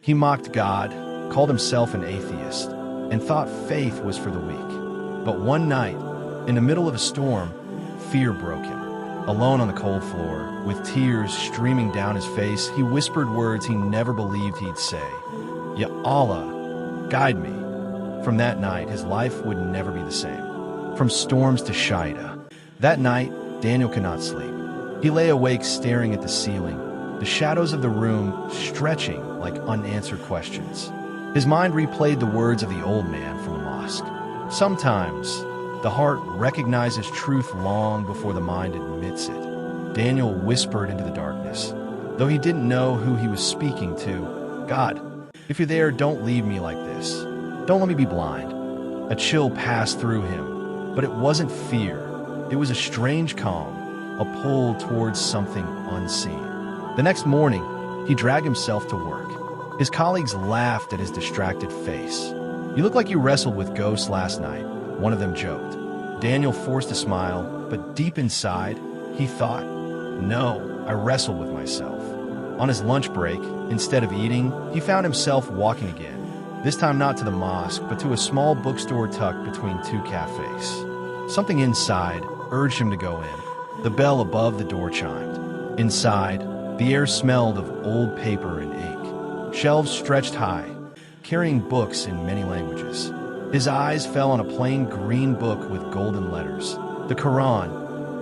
He mocked God, called himself an atheist, and thought faith was for the weak. But one night, in the middle of a storm, fear broke him. Alone on the cold floor, with tears streaming down his face, he whispered words he never believed he'd say. "Ya Allah, guide me." From that night, his life would never be the same. From storms to Shahada. That night, Daniel could not sleep. He lay awake staring at the ceiling, the shadows of the room stretching like unanswered questions. His mind replayed the words of the old man from the mosque. Sometimes, the heart recognizes truth long before the mind admits it. Daniel whispered into the darkness, though he didn't know who he was speaking to. "God, if you're there, don't leave me like this. Don't let me be blind." A chill passed through him, but it wasn't fear. It was a strange calm, a pull towards something unseen. The next morning, he dragged himself to work. His colleagues laughed at his distracted face. "You look like you wrestled with ghosts last night," one of them joked. Daniel forced a smile, but deep inside, he thought, "No, I wrestled with myself." On his lunch break, instead of eating, he found himself walking again, this time not to the mosque, but to a small bookstore tucked between two cafes. Something inside urged him to go in. The bell above the door chimed. Inside, the air smelled of old paper and ink. Shelves stretched high, carrying books in many languages. His eyes fell on a plain green book with golden letters, the Quran,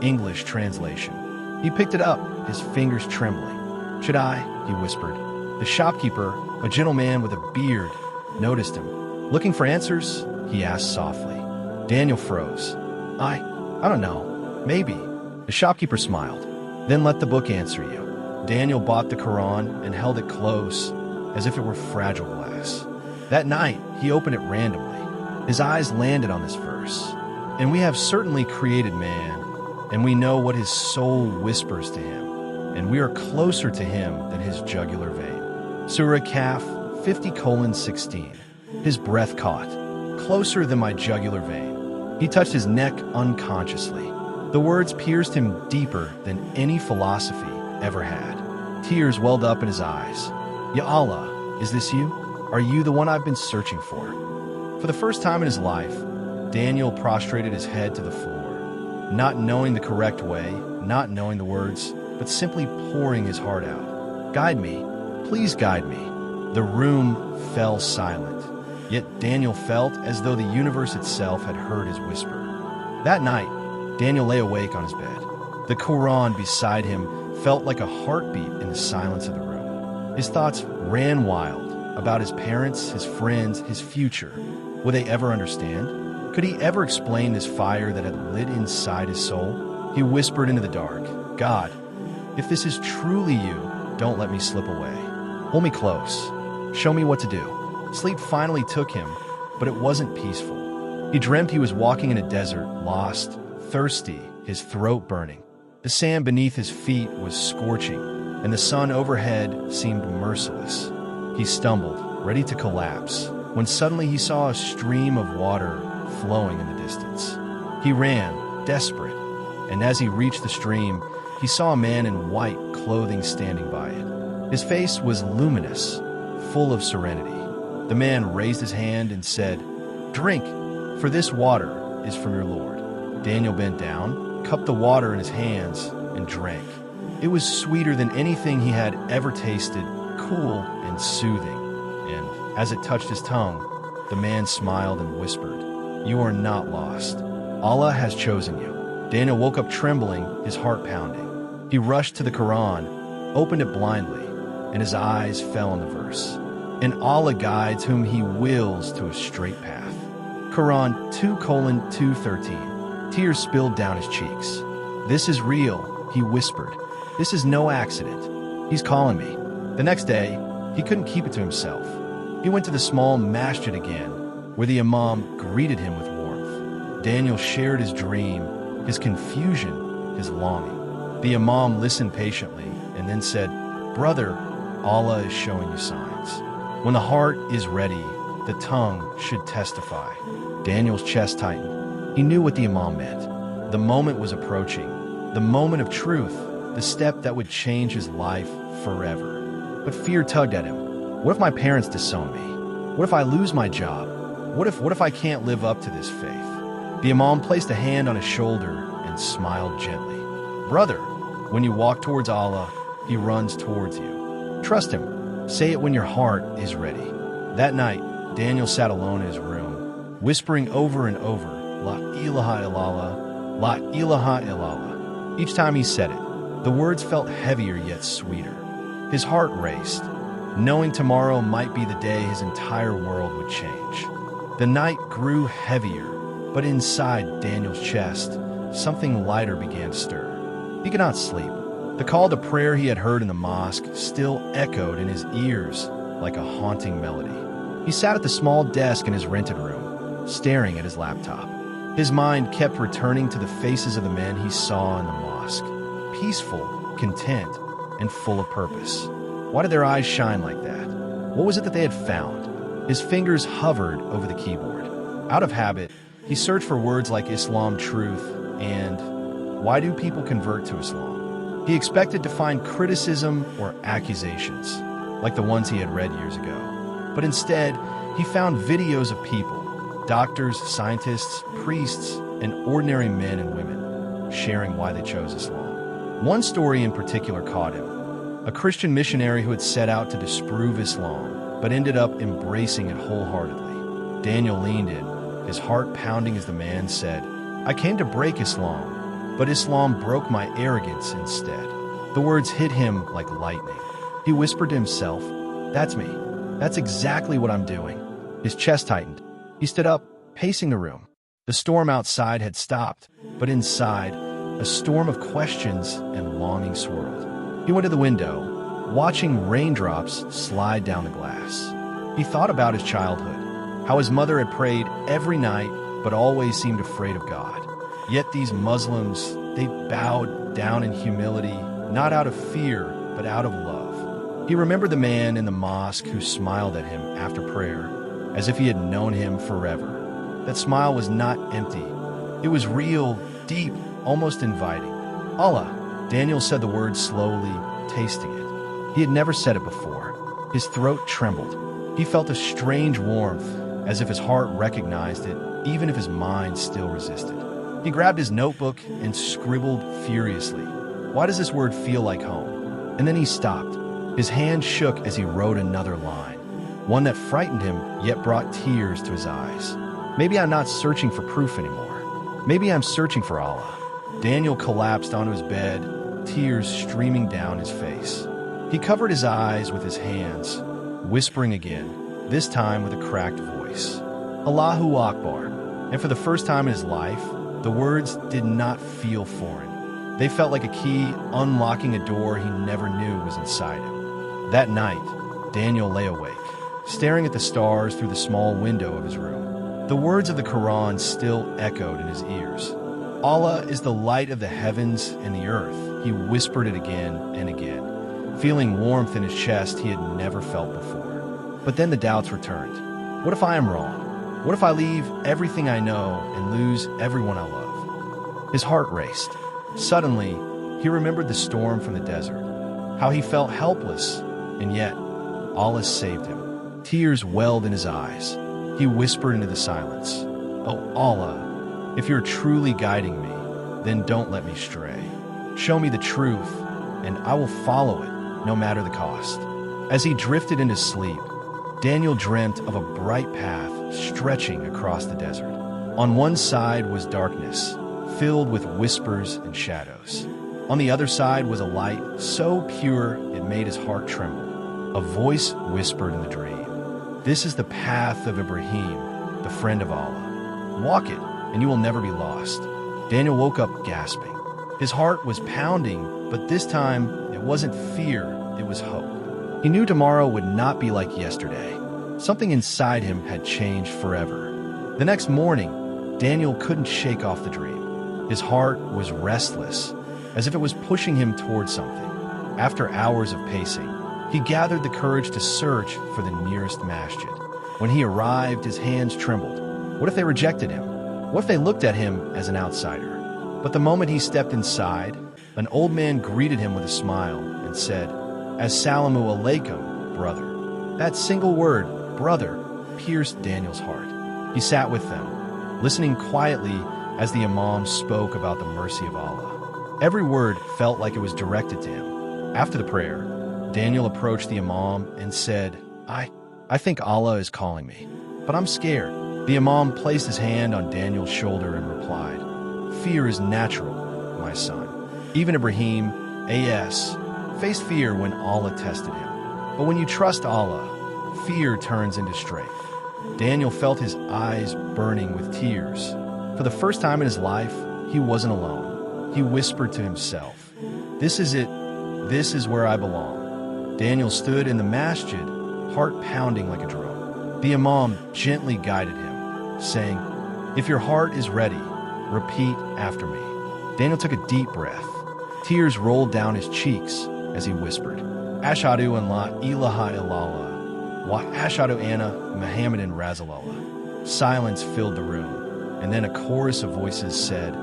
English translation. He picked it up, his fingers trembling. "Should I?" he whispered. The shopkeeper, a gentleman with a beard, noticed him. "Looking for answers?" he asked softly. Daniel froze. I don't know. Maybe." The shopkeeper smiled. "Then let the book answer you." Daniel bought the Quran and held it close, as if it were fragile glass. That night, he opened it randomly. His eyes landed on this verse. "And we have certainly created man, and we know what his soul whispers to him, and we are closer to him than his jugular vein." Surah Kaf 50:16. His breath caught. "Closer than my jugular vein." He touched his neck unconsciously. The words pierced him deeper than any philosophy ever had. Tears welled up in his eyes. "Ya Allah, is this you? Are you the one I've been searching for?" For the first time in his life, Daniel prostrated his head to the floor, not knowing the correct way, not knowing the words, but simply pouring his heart out. "Guide me, please guide me." The room fell silent, yet Daniel felt as though the universe itself had heard his whisper. That night, Daniel lay awake on his bed. The Quran beside him felt like a heartbeat in the silence of the room. His thoughts ran wild about his parents, his friends, his future. Would they ever understand? Could he ever explain this fire that had lit inside his soul? He whispered into the dark, "God, if this is truly you, don't let me slip away. Hold me close. Show me what to do." Sleep finally took him, but it wasn't peaceful. He dreamt he was walking in a desert, lost, thirsty, his throat burning. The sand beneath his feet was scorching, and the sun overhead seemed merciless. He stumbled, ready to collapse, when suddenly he saw a stream of water flowing in the distance. He ran, desperate, and as he reached the stream, he saw a man in white clothing standing by it. His face was luminous, full of serenity. The man raised his hand and said, "Drink, for this water is from your Lord." Daniel bent down, cupped the water in his hands, and drank. It was sweeter than anything he had ever tasted, cool and soothing. And as it touched his tongue, the man smiled and whispered, "You are not lost. Allah has chosen you." Daniel woke up trembling, his heart pounding. He rushed to the Quran, opened it blindly, and his eyes fell on the verse. "And Allah guides whom he wills to a straight path." Quran 2:213. Tears spilled down his cheeks. "This is real," he whispered. "This is no accident. He's calling me." The next day, he couldn't keep it to himself. He went to the small masjid again, where the imam greeted him with warmth. Daniel shared his dream, his confusion, his longing. The imam listened patiently and then said, "Brother, Allah is showing you signs. When the heart is ready, the tongue should testify." Daniel's chest tightened. He knew what the imam meant. The moment was approaching, the moment of truth, the step that would change his life forever. But fear tugged at him. What if my parents disown me? What if I lose my job? What if I can't live up to this faith? The imam placed a hand on his shoulder and smiled gently. Brother, when you walk towards Allah, He runs towards you. Trust Him. Say it when your heart is ready. That night, Daniel sat alone in his room, whispering over and over, La ilaha illallah, La ilaha illallah. Each time he said it, the words felt heavier yet sweeter. His heart raced, knowing tomorrow might be the day his entire world would change. The night grew heavier, but inside Daniel's chest, something lighter began to stir. He could not sleep. The call to prayer he had heard in the mosque still echoed in his ears like a haunting melody. He sat at the small desk in his rented room, staring at his laptop. His mind kept returning to the faces of the men he saw in the mosque, peaceful, content, and full of purpose. Why did their eyes shine like that? What was it that they had found? His fingers hovered over the keyboard. Out of habit, he searched for words like islamictruth and why do people convert to Islam? He expected to find criticism or accusations, like the ones he had read years ago. But instead, he found videos of people, doctors, scientists, priests, and ordinary men and women, sharing why they chose Islam. One story in particular caught him. A Christian missionary who had set out to disprove Islam, but ended up embracing it wholeheartedly. Daniel leaned in, his heart pounding as the man said, I came to break Islam, but Islam broke my arrogance instead. The words hit him like lightning. He whispered to himself, that's me. That's exactly what I'm doing. His chest tightened. He stood up, pacing the room. The storm outside had stopped, but inside, a storm of questions and longing swirled. He went to the window, watching raindrops slide down the glass. He thought about his childhood, how his mother had prayed every night but always seemed afraid of God. Yet these Muslims, they bowed down in humility, not out of fear, but out of love. He remembered the man in the mosque who smiled at him after prayer, as if he had known him forever. That smile was not empty. It was real, deep, almost inviting. Allah. Daniel said the word slowly, tasting it. He had never said it before. His throat trembled. He felt a strange warmth, as if his heart recognized it, even if his mind still resisted. He grabbed his notebook and scribbled furiously. Why does this word feel like home? And then he stopped. His hand shook as he wrote another line, one that frightened him yet brought tears to his eyes. Maybe I'm not searching for proof anymore. Maybe I'm searching for Allah. Daniel collapsed onto his bed, tears streaming down his face. He covered his eyes with his hands, whispering again, this time with a cracked voice, Allahu Akbar. And for the first time in his life, the words did not feel foreign. They felt like a key unlocking a door he never knew was inside him. That night, Daniel lay awake, staring at the stars through the small window of his room. The words of the Quran still echoed in his ears. Allah is the light of the heavens and the earth. He whispered it again and again, feeling warmth in his chest he had never felt before. But then the doubts returned. What if I am wrong? What if I leave everything I know and lose everyone I love? His heart raced. Suddenly, he remembered the storm from the desert, how he felt helpless, and yet Allah saved him. Tears welled in his eyes. He whispered into the silence, Oh Allah, if you're truly guiding me, then don't let me stray. Show me the truth, and I will follow it, no matter the cost. As he drifted into sleep, Daniel dreamt of a bright path stretching across the desert. On one side was darkness, filled with whispers and shadows. On the other side was a light so pure it made his heart tremble. A voice whispered in the dream, This is the path of Ibrahim, the friend of Allah. Walk it, and you will never be lost. Daniel woke up gasping. His heart was pounding, but this time it wasn't fear, it was hope. He knew tomorrow would not be like yesterday. Something inside him had changed forever. The next morning, Daniel couldn't shake off the dream. His heart was restless, as if it was pushing him towards something. After hours of pacing, he gathered the courage to search for the nearest masjid. When he arrived, his hands trembled. What if they rejected him? What if they looked at him as an outsider? But the moment he stepped inside, an old man greeted him with a smile and said, Assalamu alaikum, brother. That single word, brother, pierced Daniel's heart. He sat with them, listening quietly as the imam spoke about the mercy of Allah. Every word felt like it was directed to him. After the prayer, Daniel approached the imam and said, I think Allah is calling me, but I'm scared. The imam placed his hand on Daniel's shoulder and replied, "Fear is natural, my son. Even Ibrahim, A.S., faced fear when Allah tested him. But when you trust Allah, fear turns into strength." Daniel felt his eyes burning with tears. For the first time in his life, he wasn't alone. He whispered to himself, "This is it. This is where I belong." Daniel stood in the masjid, heart pounding like a drum. The imam gently guided him, saying, "If your heart is ready, repeat after me." Daniel took a deep breath. Tears rolled down his cheeks as he whispered, "Ashhadu an la ilaha illallah, wa ashhadu anna Muhammadan Rasulullah." Silence filled the room, and then a chorus of voices said,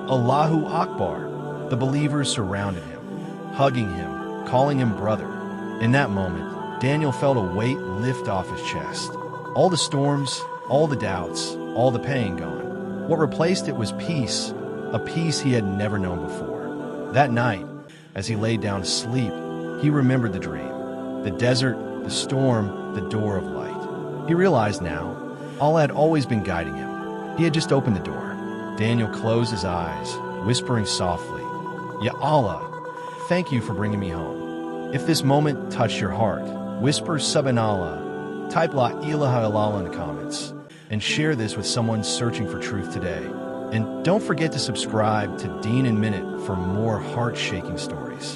"Allahu Akbar." The believers surrounded him, hugging him, calling him brother. In that moment, Daniel felt a weight lift off his chest. All the storms, all the doubts, all the pain gone. What replaced it was peace, a peace he had never known before. That night, as he lay down to sleep, he remembered the dream. The desert, the storm, the door of light. He realized now, Allah had always been guiding him. He had just opened the door. Daniel closed his eyes, whispering softly, "Ya Allah, thank you for bringing me home." If this moment touched your heart, whisper Subhanallah, type La ilaha illallah in the comments, and share this with someone searching for truth today. And don't forget to subscribe to Deen in Minute for more heart-shaking stories.